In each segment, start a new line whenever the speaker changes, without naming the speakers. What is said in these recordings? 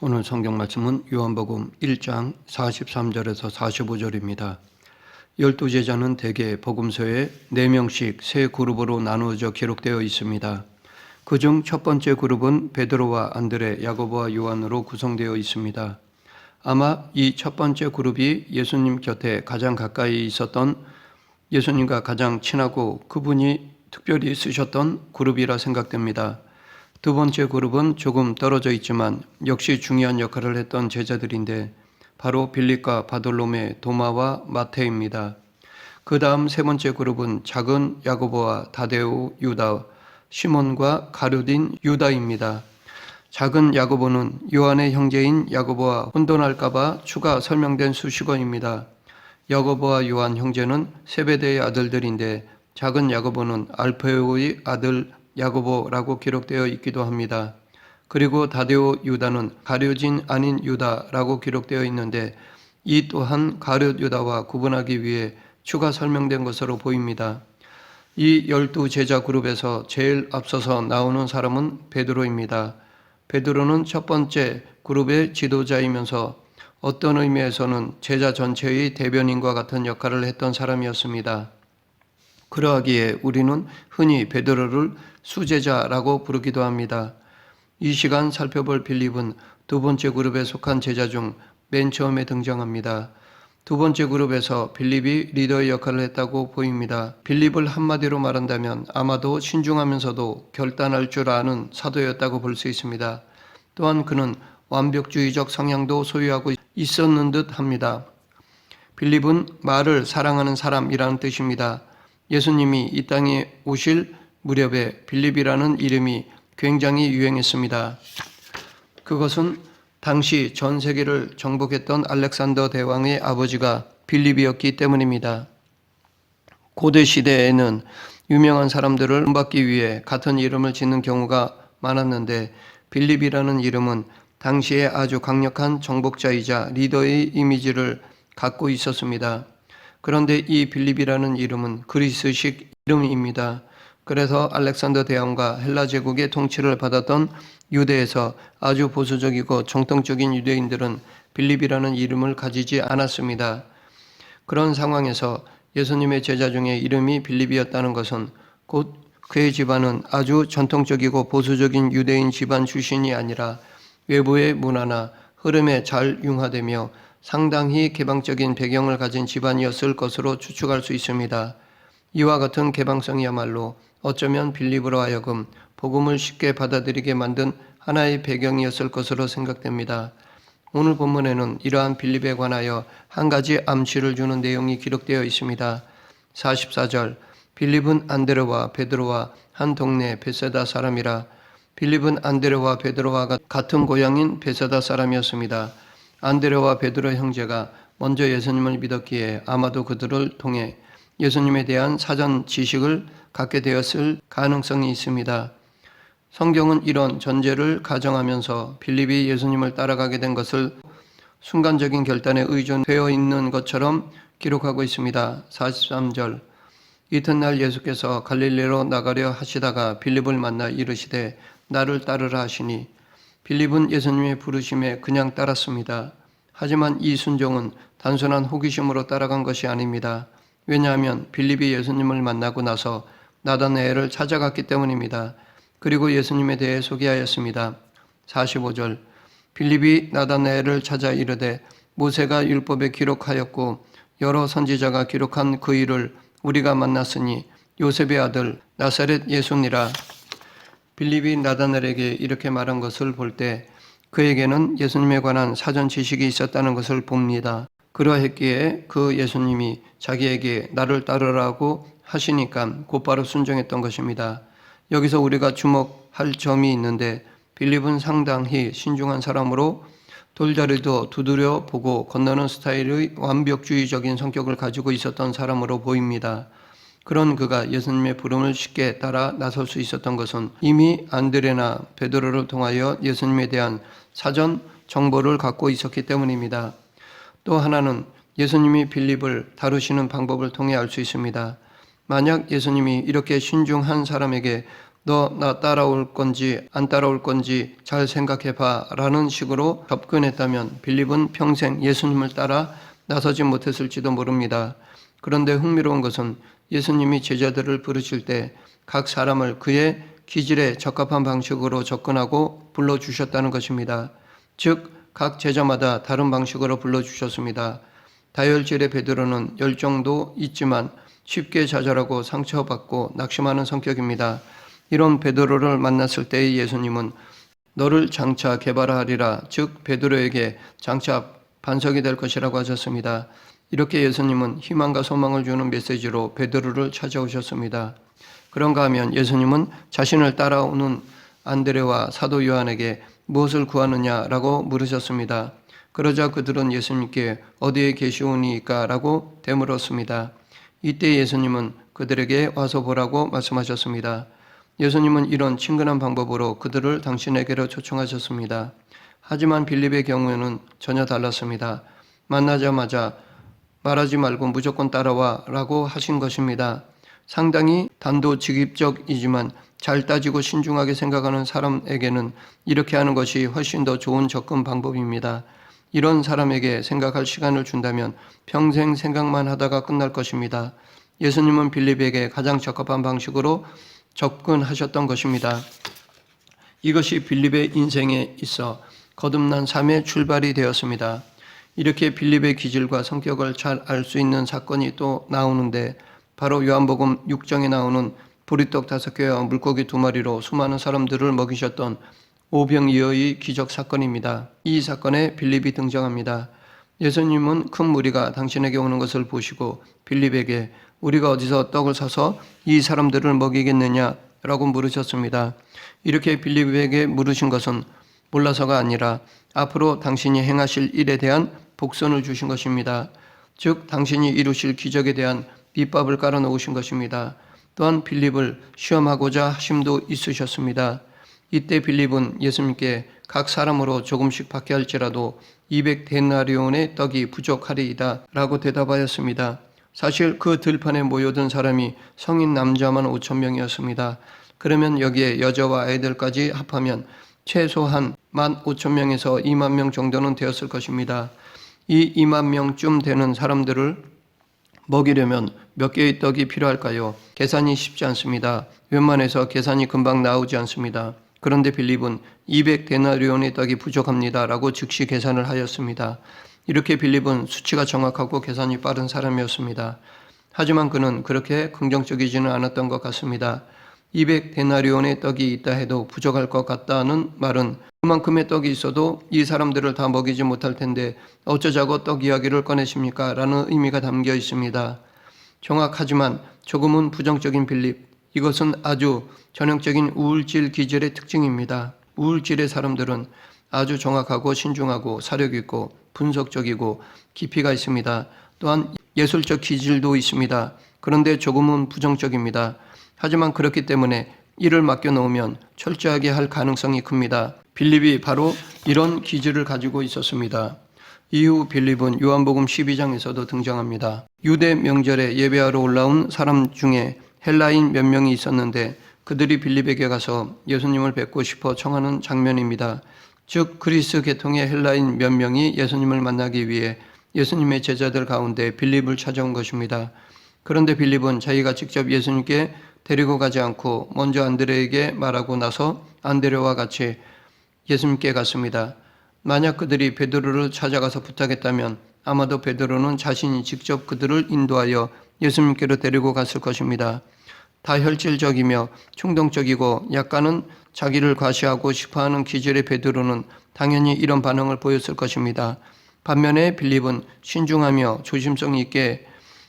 오늘 성경 말씀은 요한복음 1장 43절에서 45절입니다. 12제자는 대개 복음서에 4명씩 세 그룹으로 나누어져 기록되어 있습니다. 그중 첫 번째 그룹은 베드로와 안드레, 야고보와 요한으로 구성되어 있습니다. 아마 이 첫 번째 그룹이 예수님 곁에 가장 가까이 있었던, 예수님과 가장 친하고 그분이 특별히 쓰셨던 그룹이라 생각됩니다. 두 번째 그룹은 조금 떨어져 있지만 역시 중요한 역할을 했던 제자들인데 바로 빌립과 바돌로메, 도마와 마태입니다. 그 다음 세 번째 그룹은 작은 야고보와 다데오, 유다, 시몬과 가룟인 유다입니다. 작은 야고보는 요한의 형제인 야고보와 혼돈할까봐 추가 설명된 수식어입니다. 야고보와 요한 형제는 세베대의 아들들인데 작은 야고보는 알페오의 아들 야고보라고 기록되어 있기도 합니다. 그리고 다데오 유다는 가룟인 아닌 유다라고 기록되어 있는데 이 또한 가룟 유다와 구분하기 위해 추가 설명된 것으로 보입니다. 이 12제자 그룹에서 제일 앞서서 나오는 사람은 베드로입니다. 베드로는 첫 번째 그룹의 지도자이면서 어떤 의미에서는 제자 전체의 대변인과 같은 역할을 했던 사람이었습니다. 그러하기에 우리는 흔히 베드로를 수제자라고 부르기도 합니다. 이 시간 살펴볼 빌립은 두 번째 그룹에 속한 제자 중 맨 처음에 등장합니다. 두 번째 그룹에서 빌립이 리더의 역할을 했다고 보입니다. 빌립을 한마디로 말한다면 아마도 신중하면서도 결단할 줄 아는 사도였다고 볼 수 있습니다. 또한 그는 완벽주의적 성향도 소유하고 있었는 듯 합니다. 빌립은 말을 사랑하는 사람이라는 뜻입니다. 예수님이 이 땅에 오실 무렵에 빌립이라는 이름이 굉장히 유행했습니다. 그것은 당시 전 세계를 정복했던 알렉산더 대왕의 아버지가 빌립이었기 때문입니다. 고대 시대에는 유명한 사람들을 본받기 위해 같은 이름을 짓는 경우가 많았는데 빌립이라는 이름은 당시에 아주 강력한 정복자이자 리더의 이미지를 갖고 있었습니다. 그런데 이 빌립이라는 이름은 그리스식 이름입니다. 그래서 알렉산더 대왕과 헬라 제국의 통치를 받았던 유대에서 아주 보수적이고 정통적인 유대인들은 빌립이라는 이름을 가지지 않았습니다. 그런 상황에서 예수님의 제자 중에 이름이 빌립이었다는 것은 곧 그의 집안은 아주 전통적이고 보수적인 유대인 집안 출신이 아니라 외부의 문화나 흐름에 잘 융화되며 상당히 개방적인 배경을 가진 집안이었을 것으로 추측할 수 있습니다. 이와 같은 개방성이야말로 어쩌면 빌립으로 하여금 복음을 쉽게 받아들이게 만든 하나의 배경이었을 것으로 생각됩니다. 오늘 본문에는 이러한 빌립에 관하여 한 가지 암시를 주는 내용이 기록되어 있습니다. 44절, 빌립은 안드레와 베드로와 한 동네 베세다 사람이라. 빌립은 안드레와 베드로와 같은 고향인 베세다 사람이었습니다. 안드레와 베드로 형제가 먼저 예수님을 믿었기에 아마도 그들을 통해 예수님에 대한 사전 지식을 갖게 되었을 가능성이 있습니다. 성경은 이런 전제를 가정하면서 빌립이 예수님을 따라가게 된 것을 순간적인 결단에 의존되어 있는 것처럼 기록하고 있습니다. 43절, 이튿날 예수께서 갈릴리로 나가려 하시다가 빌립을 만나 이르시되 나를 따르라 하시니 빌립은 예수님의 부르심에 그냥 따랐습니다. 하지만 이 순종은 단순한 호기심으로 따라간 것이 아닙니다. 왜냐하면 빌립이 예수님을 만나고 나서 나다나엘을 찾아갔기 때문입니다. 그리고 예수님에 대해 소개하였습니다. 45절, 빌립이 나다나엘을 찾아 이르되 모세가 율법에 기록하였고 여러 선지자가 기록한 그 일을 우리가 만났으니 요셉의 아들 나사렛 예수니라. 빌립이 나다나엘에게 이렇게 말한 것을 볼 때 그에게는 예수님에 관한 사전 지식이 있었다는 것을 봅니다. 그러했기에 그 예수님이 자기에게 나를 따르라고 하시니까 곧바로 순종했던 것입니다. 여기서 우리가 주목할 점이 있는데 빌립은 상당히 신중한 사람으로 돌다리도 두드려 보고 건너는 스타일의 완벽주의적인 성격을 가지고 있었던 사람으로 보입니다. 그런 그가 예수님의 부름을 쉽게 따라 나설 수 있었던 것은 이미 안드레나 베드로를 통하여 예수님에 대한 사전 정보를 갖고 있었기 때문입니다. 또 하나는 예수님이 빌립을 다루시는 방법을 통해 알 수 있습니다. 만약 예수님이 이렇게 신중한 사람에게 너 나 따라올 건지 안 따라올 건지 잘 생각해봐 라는 식으로 접근했다면 빌립은 평생 예수님을 따라 나서지 못했을지도 모릅니다. 그런데 흥미로운 것은 예수님이 제자들을 부르실 때 각 사람을 그의 기질에 적합한 방식으로 접근하고 불러주셨다는 것입니다. 즉, 각 제자마다 다른 방식으로 불러주셨습니다. 다혈질의 베드로는 열정도 있지만 쉽게 좌절하고 상처받고 낙심하는 성격입니다. 이런 베드로를 만났을 때의 예수님은 너를 장차 개발하리라, 즉 베드로에게 장차 반석이 될 것이라고 하셨습니다. 이렇게 예수님은 희망과 소망을 주는 메시지로 베드로를 찾아오셨습니다. 그런가 하면 예수님은 자신을 따라오는 안드레와 사도 요한에게 무엇을 구하느냐라고 물으셨습니다. 그러자 그들은 예수님께 어디에 계시오니까 라고 되물었습니다. 이때 예수님은 그들에게 와서 보라고 말씀하셨습니다. 예수님은 이런 친근한 방법으로 그들을 당신에게로 초청하셨습니다. 하지만 빌립의 경우에는 전혀 달랐습니다. 만나자마자 말하지 말고 무조건 따라와 라고 하신 것입니다. 상당히 단도직입적이지만 잘 따지고 신중하게 생각하는 사람에게는 이렇게 하는 것이 훨씬 더 좋은 접근 방법입니다. 이런 사람에게 생각할 시간을 준다면 평생 생각만 하다가 끝날 것입니다. 예수님은 빌립에게 가장 적합한 방식으로 접근하셨던 것입니다. 이것이 빌립의 인생에 있어 거듭난 삶의 출발이 되었습니다. 이렇게 빌립의 기질과 성격을 잘 알 수 있는 사건이 또 나오는데 바로 요한복음 6장에 나오는 보리떡 5개와 물고기 2마리로 수많은 사람들을 먹이셨던 오병이어의 기적 사건입니다. 이 사건에 빌립이 등장합니다. 예수님은 큰 무리가 당신에게 오는 것을 보시고 빌립에게 우리가 어디서 떡을 사서 이 사람들을 먹이겠느냐라고 물으셨습니다. 이렇게 빌립에게 물으신 것은 몰라서가 아니라 앞으로 당신이 행하실 일에 대한 복선을 주신 것입니다. 즉 당신이 이루실 기적에 대한 밑밥을 깔아놓으신 것입니다. 또한 빌립을 시험하고자 하심도 있으셨습니다. 이때 빌립은 예수님께 각 사람으로 조금씩 받게 할지라도 200데나리온의 떡이 부족하리이다 라고 대답하였습니다. 사실 그 들판에 모여든 사람이 성인 남자만 5,000명이었습니다. 그러면 여기에 여자와 아이들까지 합하면 최소한 15,000명에서 20,000명 정도는 되었을 것입니다. 이 20,000명쯤 되는 사람들을 먹이려면 몇 개의 떡이 필요할까요? 계산이 쉽지 않습니다. 웬만해서 계산이 금방 나오지 않습니다. 그런데 빌립은 200데나리온의 떡이 부족합니다 라고 즉시 계산을 하였습니다. 이렇게 빌립은 수치가 정확하고 계산이 빠른 사람이었습니다. 하지만 그는 그렇게 긍정적이지는 않았던 것 같습니다. 200데나리온의 떡이 있다 해도 부족할 것 같다는 말은 그만큼의 떡이 있어도 이 사람들을 다 먹이지 못할 텐데 어쩌자고 떡 이야기를 꺼내십니까? 라는 의미가 담겨 있습니다. 정확하지만 조금은 부정적인 빌립, 이것은 아주 전형적인 우울질 기질의 특징입니다. 우울질의 사람들은 아주 정확하고 신중하고 사력 있고 분석적이고 깊이가 있습니다. 또한 예술적 기질도 있습니다. 그런데 조금은 부정적입니다. 하지만 그렇기 때문에 일을 맡겨놓으면 철저하게 할 가능성이 큽니다. 빌립이 바로 이런 기질을 가지고 있었습니다. 이후 빌립은 요한복음 12장에서도 등장합니다. 유대 명절에 예배하러 올라온 사람 중에 헬라인 몇 명이 있었는데 그들이 빌립에게 가서 예수님을 뵙고 싶어 청하는 장면입니다. 즉 그리스 계통의 헬라인 몇 명이 예수님을 만나기 위해 예수님의 제자들 가운데 빌립을 찾아온 것입니다. 그런데 빌립은 자기가 직접 예수님께 데리고 가지 않고 먼저 안드레에게 말하고 나서 안드레와 같이 예수님께 갔습니다. 만약 그들이 베드로를 찾아가서 부탁했다면 아마도 베드로는 자신이 직접 그들을 인도하여 예수님께로 데리고 갔을 것입니다. 다혈질적이며 충동적이고 약간은 자기를 과시하고 싶어하는 기질의 베드로는 당연히 이런 반응을 보였을 것입니다. 반면에 빌립은 신중하며 조심성 있게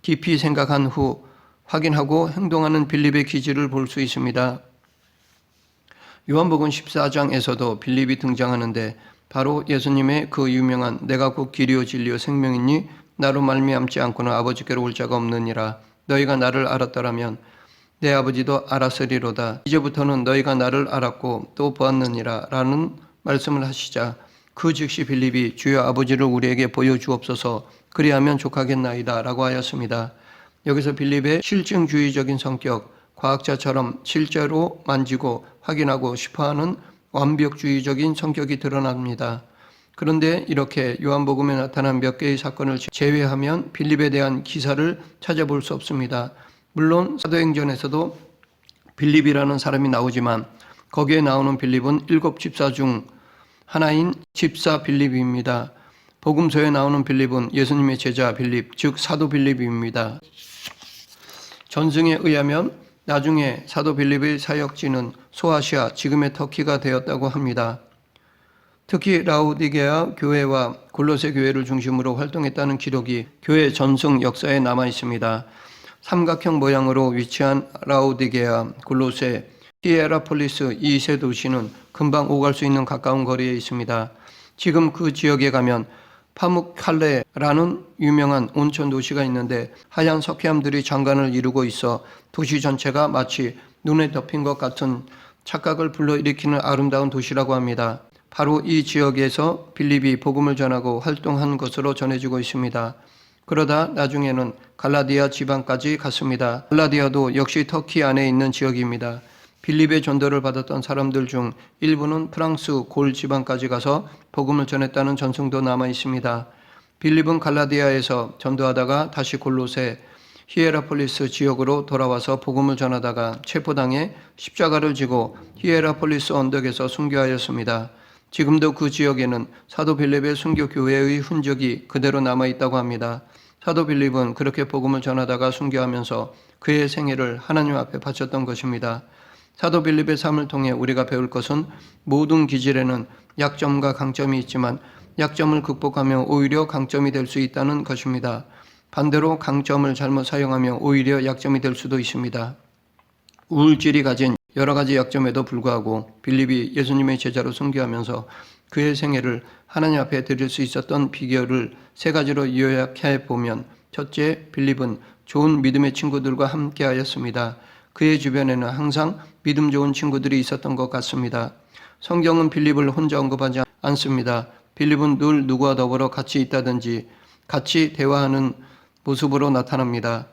깊이 생각한 후 확인하고 행동하는 빌립의 기질을 볼 수 있습니다. 요한복음 14장에서도 빌립이 등장하는데 바로 예수님의 그 유명한 내가 곧 길이요 진리요 생명이니 나로 말미암지 않고는 아버지께로 올 자가 없느니라. 너희가 나를 알았더라면 내 아버지도 알았으리로다. 이제부터는 너희가 나를 알았고 또 보았느니라 라는 말씀을 하시자 그 즉시 빌립이 주여 아버지를 우리에게 보여주옵소서 그리하면 족하겠나이다 라고 하였습니다. 여기서 빌립의 실증주의적인 성격, 과학자처럼 실제로 만지고 확인하고 싶어하는 완벽주의적인 성격이 드러납니다. 그런데 이렇게 요한복음에 나타난 몇 개의 사건을 제외하면 빌립에 대한 기사를 찾아볼 수 없습니다. 물론 사도행전에서도 빌립이라는 사람이 나오지만 거기에 나오는 빌립은 7 집사 중 하나인 집사 빌립입니다. 복음서에 나오는 빌립은 예수님의 제자 빌립, 즉 사도 빌립입니다. 전승에 의하면 나중에 사도 빌립의 사역지는 소아시아, 지금의 터키가 되었다고 합니다. 특히 라우디게아 교회와 골로새 교회를 중심으로 활동했다는 기록이 교회 전승 역사에 남아 있습니다. 삼각형 모양으로 위치한 라우디게아, 골로새, 히에라폴리스 이 세 도시는 금방 오갈 수 있는 가까운 거리에 있습니다. 지금 그 지역에 가면 파묵칼레라는 유명한 온천 도시가 있는데 하얀 석회암들이 장관을 이루고 있어 도시 전체가 마치 눈에 덮인 것 같은 착각을 불러일으키는 아름다운 도시라고 합니다. 바로 이 지역에서 빌립이 복음을 전하고 활동한 것으로 전해지고 있습니다. 그러다 나중에는 갈라디아 지방까지 갔습니다. 갈라디아도 역시 터키 안에 있는 지역입니다. 빌립의 전도를 받았던 사람들 중 일부는 프랑스 골 지방까지 가서 복음을 전했다는 전승도 남아 있습니다. 빌립은 갈라디아에서 전도하다가 다시 골로새, 히에라폴리스 지역으로 돌아와서 복음을 전하다가 체포당해 십자가를 지고 히에라폴리스 언덕에서 순교하였습니다. 지금도 그 지역에는 사도 빌립의 순교 교회의 흔적이 그대로 남아 있다고 합니다. 사도 빌립은 그렇게 복음을 전하다가 순교하면서 그의 생애를 하나님 앞에 바쳤던 것입니다. 사도 빌립의 삶을 통해 우리가 배울 것은 모든 기질에는 약점과 강점이 있지만 약점을 극복하며 오히려 강점이 될 수 있다는 것입니다. 반대로 강점을 잘못 사용하며 오히려 약점이 될 수도 있습니다. 우울질이 가진 여러 가지 약점에도 불구하고 빌립이 예수님의 제자로 순교하면서 그의 생애를 하나님 앞에 드릴 수 있었던 비결을 3가지로 요약해 보면, 첫째, 빌립은 좋은 믿음의 친구들과 함께 하였습니다. 그의 주변에는 항상 믿음 좋은 친구들이 있었던 것 같습니다. 성경은 빌립을 혼자 언급하지 않습니다. 빌립은 늘 누구와 더불어 같이 있다든지 같이 대화하는 모습으로 나타납니다.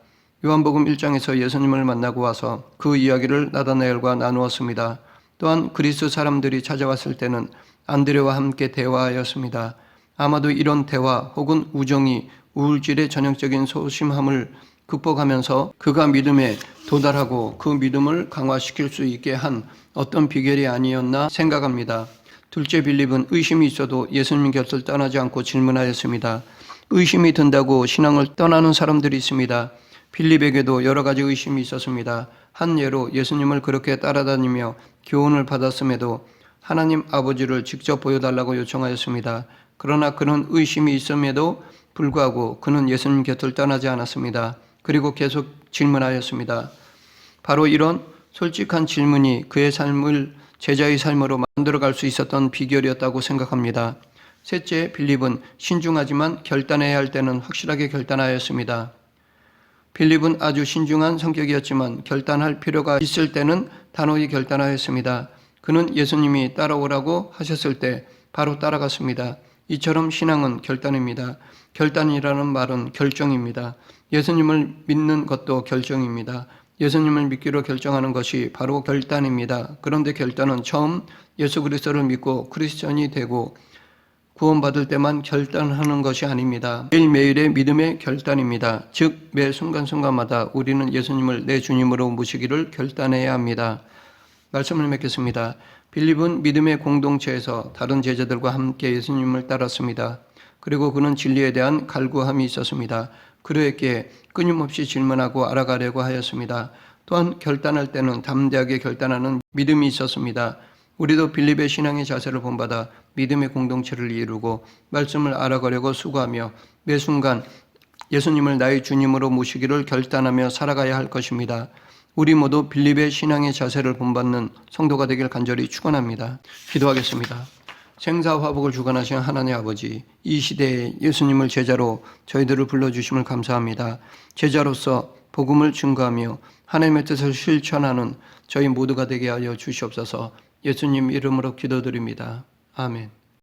요한복음 1장에서 예수님을 만나고 와서 그 이야기를 나다나엘과 나누었습니다. 또한 그리스 사람들이 찾아왔을 때는 안드레와 함께 대화하였습니다. 아마도 이런 대화 혹은 우정이 우울질의 전형적인 소심함을 극복하면서 그가 믿음에 도달하고 그 믿음을 강화시킬 수 있게 한 어떤 비결이 아니었나 생각합니다. 둘째, 빌립은 의심이 있어도 예수님 곁을 떠나지 않고 질문하였습니다. 의심이 든다고 신앙을 떠나는 사람들이 있습니다. 빌립에게도 여러 가지 의심이 있었습니다. 한 예로 예수님을 그렇게 따라다니며 교훈을 받았음에도 하나님 아버지를 직접 보여달라고 요청하였습니다. 그러나 그런 의심이 있음에도 불구하고 그는 예수님 곁을 떠나지 않았습니다. 그리고 계속 질문하였습니다. 바로 이런 솔직한 질문이 그의 삶을 제자의 삶으로 만들어갈 수 있었던 비결이었다고 생각합니다. 셋째, 빌립은 신중하지만 결단해야 할 때는 확실하게 결단하였습니다. 빌립은 아주 신중한 성격이었지만 결단할 필요가 있을 때는 단호히 결단하였습니다. 그는 예수님이 따라오라고 하셨을 때 바로 따라갔습니다. 이처럼 신앙은 결단입니다. 결단이라는 말은 결정입니다. 예수님을 믿는 것도 결정입니다. 예수님을 믿기로 결정하는 것이 바로 결단입니다. 그런데 결단은 처음 예수 그리스도를 믿고 크리스천이 되고 구원받을 때만 결단하는 것이 아닙니다. 매일매일의 믿음의 결단입니다. 즉 매 순간순간마다 우리는 예수님을 내 주님으로 모시기를 결단해야 합니다. 말씀을 맺겠습니다. 빌립은 믿음의 공동체에서 다른 제자들과 함께 예수님을 따랐습니다. 그리고 그는 진리에 대한 갈구함이 있었습니다. 그러했기에 끊임없이 질문하고 알아가려고 하였습니다. 또한 결단할 때는 담대하게 결단하는 믿음이 있었습니다. 우리도 빌립의 신앙의 자세를 본받아 믿음의 공동체를 이루고 말씀을 알아가려고 수고하며 매 순간 예수님을 나의 주님으로 모시기를 결단하며 살아가야 할 것입니다. 우리 모두 빌립의 신앙의 자세를 본받는 성도가 되길 간절히 축원합니다. 기도하겠습니다. 생사화복을 주관하신 하나님 아버지, 이 시대에 예수님을 제자로 저희들을 불러주심을 감사합니다. 제자로서 복음을 증거하며 하나님의 뜻을 실천하는 저희 모두가 되게 하여 주시옵소서. 예수님 이름으로 기도드립니다. 아멘.